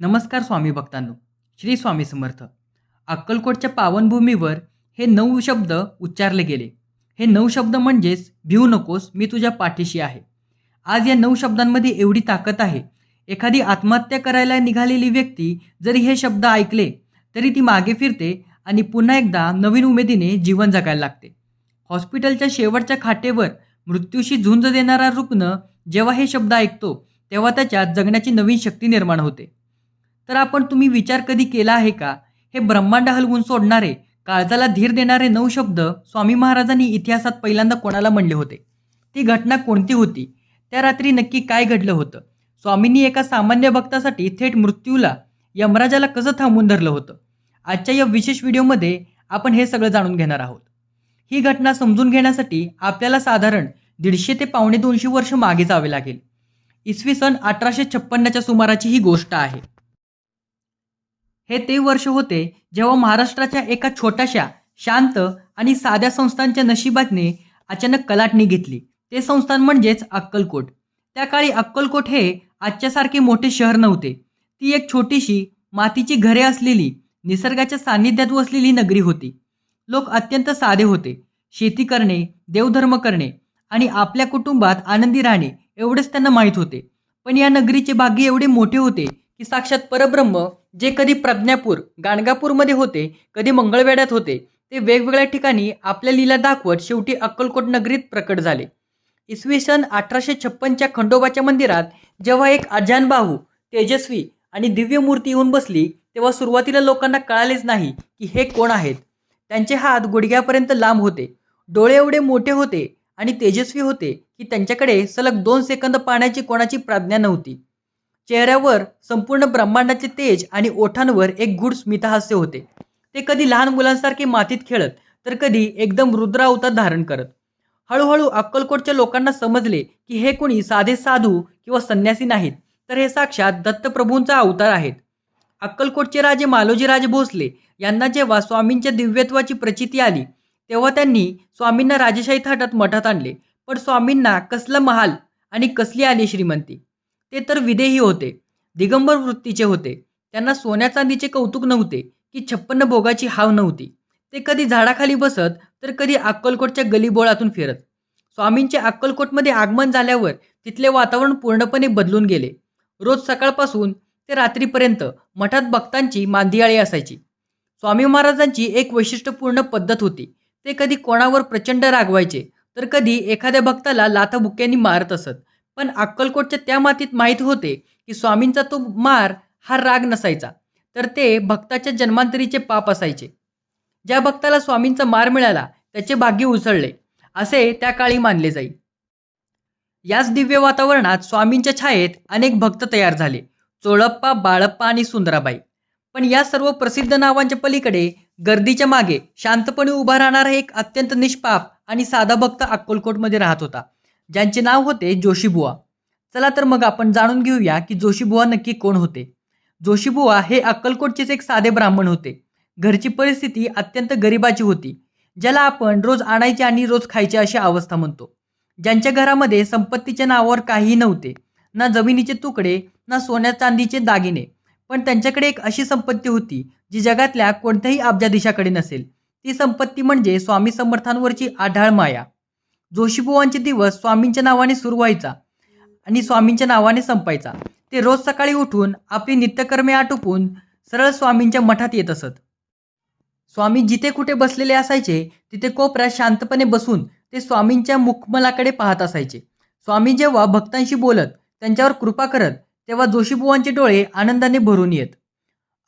नमस्कार स्वामी भक्तांनो. श्री स्वामी समर्थ. अक्कलकोटच्या पावनभूमीवर हे 9 शब्द उच्चारले गेले. हे 9 शब्द म्हणजेच भिवू नकोस, मी तुझ्या पाठीशी आहे. आज या 9 शब्दांमध्ये एवढी ताकद आहे. एखादी आत्महत्या करायला निघालेली व्यक्ती जरी हे शब्द ऐकले तरी ती मागे फिरते आणि पुन्हा एकदा नवीन उमेदीने जीवन जगायला लागते. हॉस्पिटलच्या शेवटच्या खाटेवर मृत्यूशी झुंज देणारा रुग्ण जेव्हा हे शब्द ऐकतो तेव्हा त्याच्यात जगण्याची नवीन शक्ती निर्माण होते. तर तुम्ही विचार कधी केला आहे का? हे ब्रह्मांड हलवून सोडणारे, काळजाला धीर देणारे 9 शब्द स्वामी महाराजांनी इतिहासात पहिल्यांदा कोणाला म्हणले होते? ती घटना कोणती होती? त्या रात्री नक्की काय घडलं होतं? स्वामींनी एका सामान्य भक्तासाठी थेट मृत्यूला, यमराजाला कसं थांबवून धरलं होतं? आजच्या या विशेष व्हिडिओमध्ये आपण हे सगळं जाणून घेणार आहोत. ही घटना समजून घेण्यासाठी आपल्याला साधारण 150 ते पावणे 200 वर्ष मागे जावे लागेल. इसवी सन 1856च्या सुमाराची ही गोष्ट आहे. हे ते वर्ष होते जेव्हा महाराष्ट्राच्या एका छोट्याशा, शांत आणि साध्या संस्थांच्या नशिबाने अचानक कलाटणी घेतली. ते संस्थान म्हणजेच अक्कलकोट. त्या काळी अक्कलकोट हे आजच्यासारखे मोठे शहर नव्हते. ती एक छोटीशी मातीची घरे असलेली, निसर्गाच्या सानिध्यात वसलेली नगरी होती. लोक अत्यंत साधे होते. शेती करणे, देवधर्म करणे आणि आपल्या कुटुंबात आनंदी राहणे एवढेच त्यांना माहीत होते. पण या नगरीचे भाग्य एवढे मोठे होते की साक्षात परब्रह्म जे कधी प्रज्ञापूर, गाणगापूरमध्ये होते, कधी मंगळवेढ्यात होते, ते वेगवेगळ्या ठिकाणी आपल्या लीला दाखवत शेवटी अक्कलकोट नगरीत प्रकट झाले. इसवी सन 1856च्या खंडोबाच्या मंदिरात जेव्हा एक अजानबाहू, तेजस्वी आणि दिव्य मूर्ती येऊन बसली तेव्हा सुरुवातीला लोकांना कळालेच नाही की हे कोण आहेत. त्यांचे हात गुडघ्यापर्यंत लांब होते, डोळे एवढे मोठे होते आणि तेजस्वी होते की त्यांच्याकडे सलग 2 सेकंद पाहण्याची कोणाची प्रज्ञा नव्हती. चेहऱ्यावर संपूर्ण ब्रह्मांडाचे तेज आणि ओठांवर एक गूढ स्मितहास्य होते. ते कधी लहान मुलांसारखे मातीत खेळत तर कधी एकदम रुद्र अवतार धारण करत. हळूहळू अक्कलकोटच्या लोकांना समजले की हे कोणी साधे साधू किंवा संन्यासी नाहीत, तर हे साक्षात दत्तप्रभूंचा अवतार आहेत. अक्कलकोटचे राजे मालोजीराजे भोसले यांना जेव्हा स्वामींच्या दिव्यत्वाची प्रचिती आली तेव्हा त्यांनी स्वामींना राजेशाही थाटात मठात आणले. पण स्वामींना कसला महाल आणि कसली आली श्रीमंती! ते तर विदेही होते, दिगंबर वृत्तीचे होते. त्यांना सोन्या चांदीचे कौतुक नव्हते की 56 भोगाची हाव नव्हती. ते कधी झाडाखाली बसत तर कधी अक्कलकोटच्या गलीबोळातून फिरत. स्वामींचे अक्कलकोटमध्ये आगमन झाल्यावर तिथले वातावरण पूर्णपणे बदलून गेले. रोज सकाळपासून ते रात्रीपर्यंत मठात भक्तांची मांदियाळी असायची. स्वामी महाराजांची एक वैशिष्ट्यपूर्ण पद्धत होती. ते कधी कोणावर प्रचंड रागवायचे तर कधी एखाद्या भक्ताला लाथाबुक्क्यांनी मारत असत. पण अक्कलकोटच्या त्या मातीत माहीत होते की स्वामींचा तो मार हा राग नसायचा, तर ते भक्ताच्या जन्मांतरीचे पाप असायचे. ज्या भक्ताला स्वामींचा मार मिळाला त्याचे भाग्य उसळले असे त्या काळी मानले जाई. याच दिव्य वातावरणात स्वामींच्या छायेत अनेक भक्त तयार झाले, चोळप्पा, बाळप्पा आणि सुंदराबाई. पण या सर्व प्रसिद्ध नावांच्या पलीकडे गर्दीच्या मागे शांतपणे उभा राहणारा एक अत्यंत निष्पाप आणि साधा भक्त अक्कलकोटमध्ये राहत होता, ज्यांचे नाव होते जोशीबुवा. चला तर मग आपण जाणून घेऊया की जोशीबुवा नक्की कोण होते. जोशीबुवा हे अक्कलकोटचेच एक साधे ब्राह्मण होते. घरची परिस्थिती अत्यंत गरिबाची होती, ज्याला आपण रोज आणायचे आणि रोज खायचे अशी अवस्था म्हणतो. ज्यांच्या घरामध्ये संपत्तीच्या नावावर काहीही नव्हते, ना जमिनीचे तुकडे, ना सोन्या चांदीचे दागिने, पण त्यांच्याकडे एक अशी संपत्ती होती जी जगातल्या कोणत्याही अब्जाधीशाकडे नसेल. ती संपत्ती म्हणजे स्वामी समर्थांवरची आढाळ माया. जोशीबुवांचे दिवस स्वामींच्या नावाने सुरू व्हायचा आणि स्वामींच्या नावाने संपायचा. ते रोज सकाळी उठून आपली नित्यकर्मे आटोपून सरळ स्वामींच्या मठात येत असत. स्वामी जिथे कुठे बसलेले असायचे तिथे कोपऱ्यात शांतपणे बसून ते स्वामींच्या मुखमलाकडे पाहत असायचे. स्वामी जेव्हा भक्तांशी बोलत, त्यांच्यावर कृपा करत, तेव्हा जोशीबुवांचे डोळे आनंदाने भरून येत.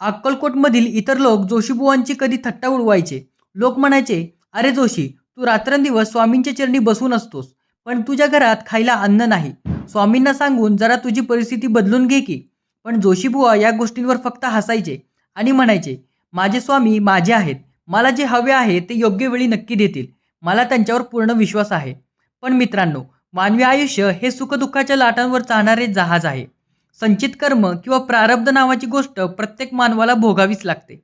अक्कलकोटमधील इतर लोक जोशीबुवांची कधी थट्टा उडवायचे. लोक म्हणायचे, अरे जोशी, तू रात्रंदिवस स्वामींच्या चरणी बसून असतोस, पण तुझ्या घरात खायला अन्न नाही. स्वामींना सांगून जरा तुझी परिस्थिती बदलून घे की. पण जोशीबुवा या गोष्टींवर फक्त हसायचे आणि म्हणायचे, माझे स्वामी माझे आहेत. मला जे हवे आहे ते योग्य वेळी नक्की देतील. मला त्यांच्यावर पूर्ण विश्वास आहे. पण मित्रांनो, मानवी आयुष्य हे सुखदुःखाच्या लाटांवर चालणारे जहाज आहे. संचित कर्म किंवा प्रारब्ध नावाची गोष्ट प्रत्येक मानवाला भोगावीच लागते.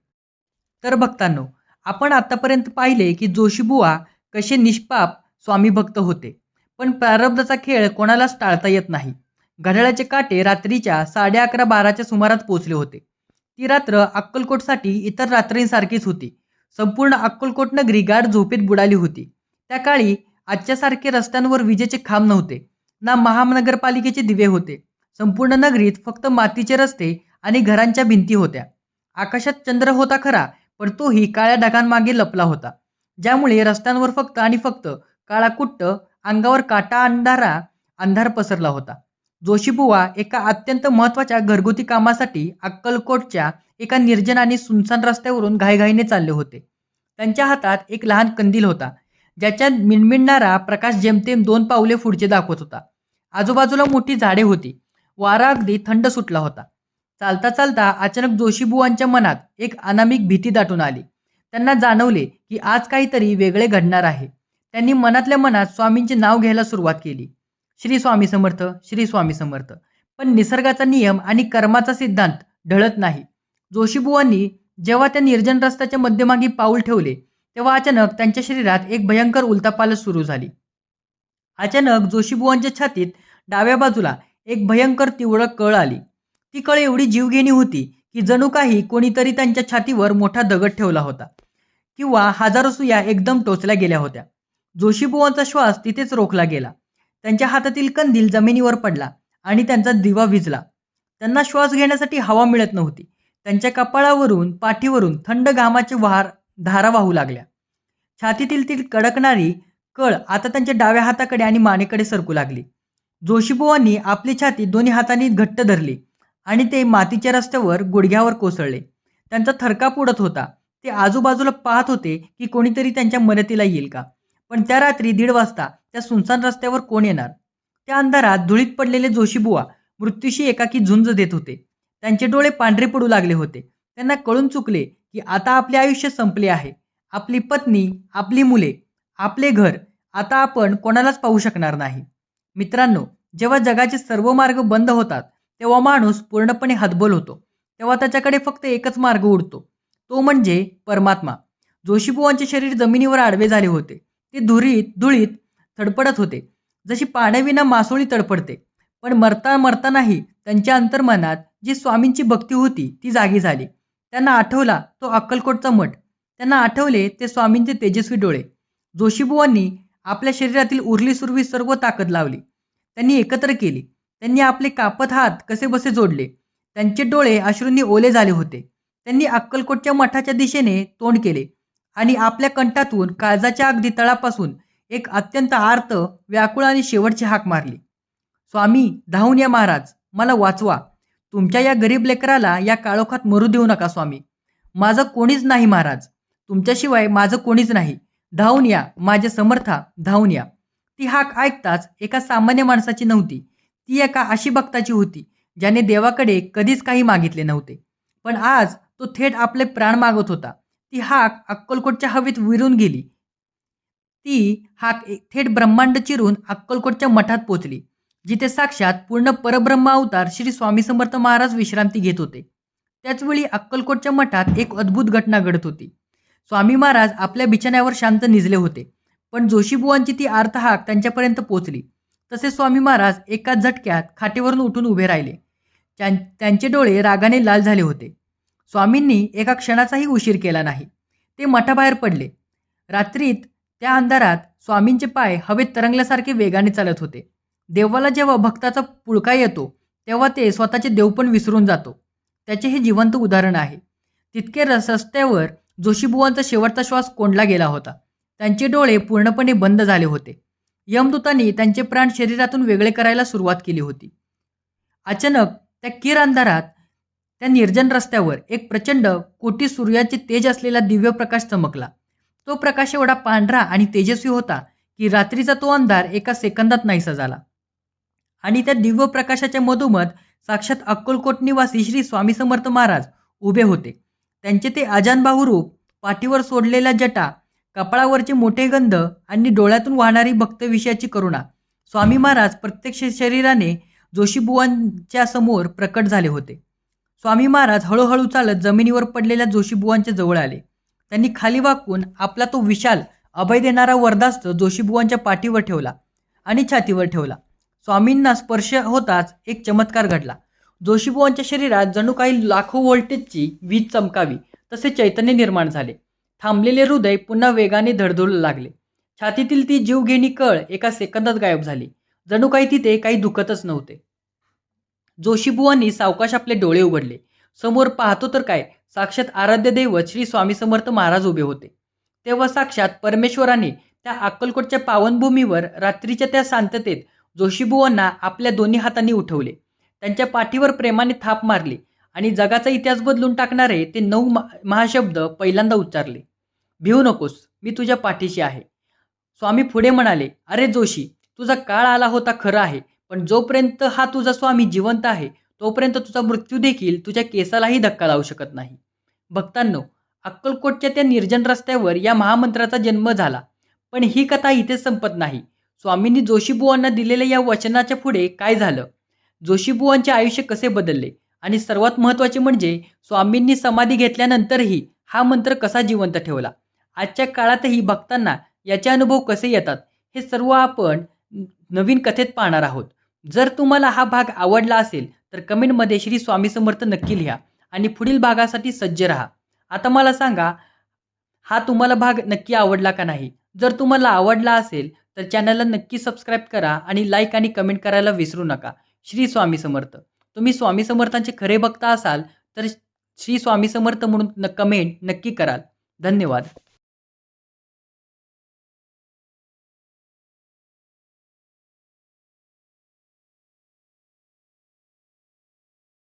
तर भक्तांनो, आपण आतापर्यंत पाहिले की जोशीबुवा कसे निष्पाप स्वामी भक्त होते. पण प्रारब्धाचा खेळ कोणालाच टाळता येत नाही. घड्याळाचे काटे रात्रीच्या 11:30-12च्या सुमारात पोचले होते. ती रात्र अक्कलकोटसाठी इतर रात्रींसारखीच होती. संपूर्ण अक्कलकोट नगरी गाढ झोपेत बुडाली होती. त्या काळी आजच्यासारखे रस्त्यांवर विजेचे खांब नव्हते, ना महानगरपालिकेचे दिवे होते. संपूर्ण नगरीत फक्त मातीचे रस्ते आणि घरांच्या भिंती होत्या. आकाशात चंद्र होता खरा, पण तोही काळ्या ढगांमागे लपला होता, ज्यामुळे रस्त्यांवर फक्त आणि फक्त काळाकुट्ट, अंगावर काटा आणणारा अंधार पसरला होता. जोशीबुवा एका अत्यंत महत्त्वाच्या घरगुती कामासाठी अक्कलकोटच्या एका निर्जन आणि सुनसान रस्त्यावरून घाईघाईने चालले होते. त्यांच्या हातात एक लहान कंदील होता, ज्याच्यात मिणमिणणारा प्रकाश जेमतेम 2 पावले पुढचे दाखवत होता. आजूबाजूला मोठी झाडे होती. वारा अगदी थंड सुटला होता. चालता चालता अचानक जोशीबुवांच्या मनात एक अनामिक भीती दाटून आली. त्यांना जाणवले की आज काहीतरी वेगळे घडणार आहे. त्यांनी मनातल्या मनात स्वामींचे नाव घ्यायला सुरुवात केली. श्री स्वामी समर्थ, श्री स्वामी समर्थ. पण निसर्गाचा नियम आणि कर्माचा सिद्धांत ढळत नाही. जोशीबुवांनी जेव्हा त्या निर्जन रस्त्याच्या मध्यभागी पाऊल ठेवले, तेव्हा अचानक त्यांच्या शरीरात एक भयंकर उलथापालथ सुरू झाली. अचानक जोशीबुवांच्या छातीत डाव्या बाजूला एक भयंकर तीव्र कळ आली. ती कळ एवढी जीवघेणी होती की जणू काही कोणीतरी त्यांच्या छातीवर मोठा दगड ठेवला होता किंवा हजारो सुया एकदम टोचल्या गेल्या होत्या. जोशीबुवांचा श्वास तिथेच रोखला गेला. त्यांच्या हातातील कंदील जमिनीवर पडला आणि त्यांचा दिवा विझला. त्यांना श्वास घेण्यासाठी हवा मिळत नव्हती. त्यांच्या कपाळावरून, पाठीवरून थंड घामाचे धारा वाहू लागल्या. छातीतील ती कडकणारी कळ आता त्यांच्या डाव्या हाताकडे आणि मानेकडे सरकू लागली. जोशीबुवांनी आपली छाती दोन्ही हातांनी घट्ट धरली आणि ते मातीच्या रस्त्यावर गुडघ्यावर कोसळले. त्यांचा थरकाप उडत होता. ते आजूबाजूला पाहत होते की कोणीतरी त्यांच्या मदतीला येईल का. पण त्या रात्री 1:30 वाजता त्या सुनसान रस्त्यावर कोण येणार. त्या अंधारात धुळीत पडलेले जोशीबुवा मृत्यूशी एकाकी झुंज देत होते. त्यांचे डोळे पांढरे पडू लागले होते. त्यांना कळून चुकले की आता आपले आयुष्य संपले आहे. आपली पत्नी, आपली मुले, आपले घर आता आपण कोणालाच पाहू शकणार नाही. मित्रांनो, जेव्हा जगाचे सर्व मार्ग बंद होतात, तेव्हा माणूस पूर्णपणे हतबल होतो. तेव्हा त्याच्याकडे फक्त एकच मार्ग उरतो, तो म्हणजे परमात्मा. जोशीबुवांचे शरीर जमिनीवर आडवे झाले होते. ते धुळीत तडफडत होते, जशी पाण्याविना मासोळी तडफडते. पण मरता मरतानाही त्यांच्या अंतर्मनात जी स्वामींची भक्ती होती ती जागी झाली. त्यांना आठवला तो अक्कलकोटचा मठ. त्यांना आठवले ते स्वामींचे तेजस्वी डोळे. जोशीबुवांनी आपल्या शरीरातील उरलीसुरवी सर्व ताकद लावली. त्यांनी एकत्र केली. त्यांनी आपले कापत हात कसेबसे जोडले. त्यांचे डोळे अश्रूंनी ओले झाले होते. त्यांनी अक्कलकोटच्या मठाच्या दिशेने तोंड केले आणि आपल्या कंठातून काळजाच्या अगदी तळापासून एक अत्यंत आर्त, व्याकुळ आणि शेवटची हाक मारली. स्वामी, धावून या महाराज, मला वाचवा. तुमच्या या गरीब लेकराला या काळोखात मरू देऊ नका स्वामी. माझं कोणीच नाही महाराज, तुमच्याशिवाय माझं कोणीच नाही. धावून या माझे समर्था, धावून या. ती हाक ऐकताच एका सामान्य माणसाची नव्हती. ती एका अशी भक्ताची होती ज्याने देवाकडे कधीच काही मागितले नव्हते, पण आज तो थेट आपले प्राण मागत होता. ती हाक अक्कलकोटच्या हवेत विरून गेली. ती हाक थेट ब्रह्मांड चिरून अक्कलकोटच्या मठात पोचली, जिथे साक्षात पूर्ण परब्रह्म अवतार श्री स्वामी समर्थ महाराज विश्रांती घेत होते. त्याचवेळी अक्कलकोटच्या मठात एक अद्भुत घटना घडत होती. स्वामी महाराज आपल्या बिछाण्यावर शांत निजले होते, पण जोशीबुवांची ती आर्त हाक त्यांच्यापर्यंत पोचली. तसे स्वामी महाराज एका झटक्यात खाटेवरून उठून उभे राहिले. त्यांचे डोळे रागाने लाल झाले होते. स्वामींनी एका क्षणाचाही उशीर केला नाही. ते मठाबाहेर पडले. रात्रीत त्या अंधारात स्वामींचे पाय हवेत तरंगल्यासारखे वेगाने चालत होते. देवाला जेव्हा भक्ताचा पुळका येतो, तेव्हा ते स्वतःचे देवपण विसरून जातो. त्याचे हे जिवंत उदाहरण आहे. तितके रस्त्यावर जोशीबुवांचा शेवटचा श्वास कोंडला गेला होता. त्यांचे डोळे पूर्णपणे बंद झाले होते. यमदूतांनी त्यांचे प्राण शरीरातून वेगळे करायला सुरुवात केली होती. अचानक त्या किर अंधारात, त्या निर्जन रस्त्यावर एक प्रचंड कोटी सूर्याचे तेज असलेला दिव्य प्रकाश चमकला. तो प्रकाश एवढा पांढरा आणि तेजस्वी होता की रात्रीचा तो अंधार एका सेकंदात नाहीसा झाला. आणि त्या दिव्य प्रकाशाच्या मधोमध साक्षात अक्कलकोट निवासी श्री स्वामी समर्थ महाराज उभे होते. त्यांचे ते अजानबाहू रूप, पाठीवर सोडलेल्या जटा, कपाळावरचे मोठे गंध आणि डोळ्यातून वाहणारी भक्तविषयाची करुणा, स्वामी महाराज प्रत्यक्ष शरीराने जोशीबुवांच्या समोर प्रकट झाले होते. स्वामी महाराज हळूहळू चालत जमिनीवर पडलेल्या जोशीबुवांच्या जवळ आले. त्यांनी खाली वाकून आपला तो विशाल, अभय देणारा वरदास्त्र जोशीबुवांच्या पाठीवर ठेवला आणि छातीवर ठेवला. स्वामींना स्पर्श होताच एक चमत्कार घडला. जोशीबुवांच्या शरीरात जणू काही लाखो व्होल्टेजची वीज चमकावी तसे चैतन्य निर्माण झाले. थांबलेले हृदय पुन्हा वेगाने धडधडू लागले. छातीतील ती जीवघेणी कळ एका सेकंदात गायब झाली. जणू काही तिथे काही दुखतच नव्हते. जोशीबुवांनी सावकाश आपले डोळे उघडले. समोर पाहतो तर काय, साक्षात आराध्य दैवत श्री स्वामी समर्थ महाराज उभे होते. तेव्हा साक्षात परमेश्वराने त्या अक्कलकोटच्या पावनभूमीवर रात्रीच्या त्या शांततेत जोशीबुवांना आपल्या दोन्ही हातांनी उठवले. त्यांच्या पाठीवर प्रेमाने थाप मारली आणि जगाचा इतिहास बदलून टाकणारे ते 9 महाशब्द पहिल्यांदा उच्चारले. भिवू नकोस, मी तुझ्या पाठीशी आहे. स्वामी पुढे म्हणाले, अरे जोशी, तुझा काळ आला होता खरं आहे, पण जोपर्यंत हा तुझा स्वामी जिवंत आहे तोपर्यंत तुझा मृत्यू देखील तुझ्या केसालाही धक्का लावू शकत नाही. भक्तांनो, अक्कलकोटच्या त्या निर्जन रस्त्यावर या महामंत्राचा जन्म झाला. पण ही कथा इथेच संपत नाही. स्वामींनी जोशीबुवांना दिलेल्या या वचनाच्या पुढे काय झालं, जोशीबुवांचे आयुष्य कसे बदलले आणि सर्वात महत्त्वाचे म्हणजे स्वामींनी समाधी घेतल्यानंतरही हा मंत्र कसा जिवंत ठेवला. आजच्या काळातही भक्तांना याचे अनुभव कसे येतात हे सर्व आपण नवीन कथेत पाहणार आहोत. जर तुम्हाला हा भाग आवडला असेल तर कमेंटमध्ये श्री स्वामी समर्थ नक्की लिहा आणि पुढील भागासाठी सज्ज राहा. आता मला सांगा, हा तुम्हाला भाग नक्की आवडला का नाही? जर तुम्हाला आवडला असेल तर चॅनलला नक्की सबस्क्राईब करा आणि लाईक आणि कमेंट करायला विसरू नका. श्री स्वामी समर्थ. तुम्ही स्वामी समर्थांचे खरे भक्त असाल तर श्री स्वामी समर्थ म्हणून कमेंट नक्की कराल. धन्यवाद.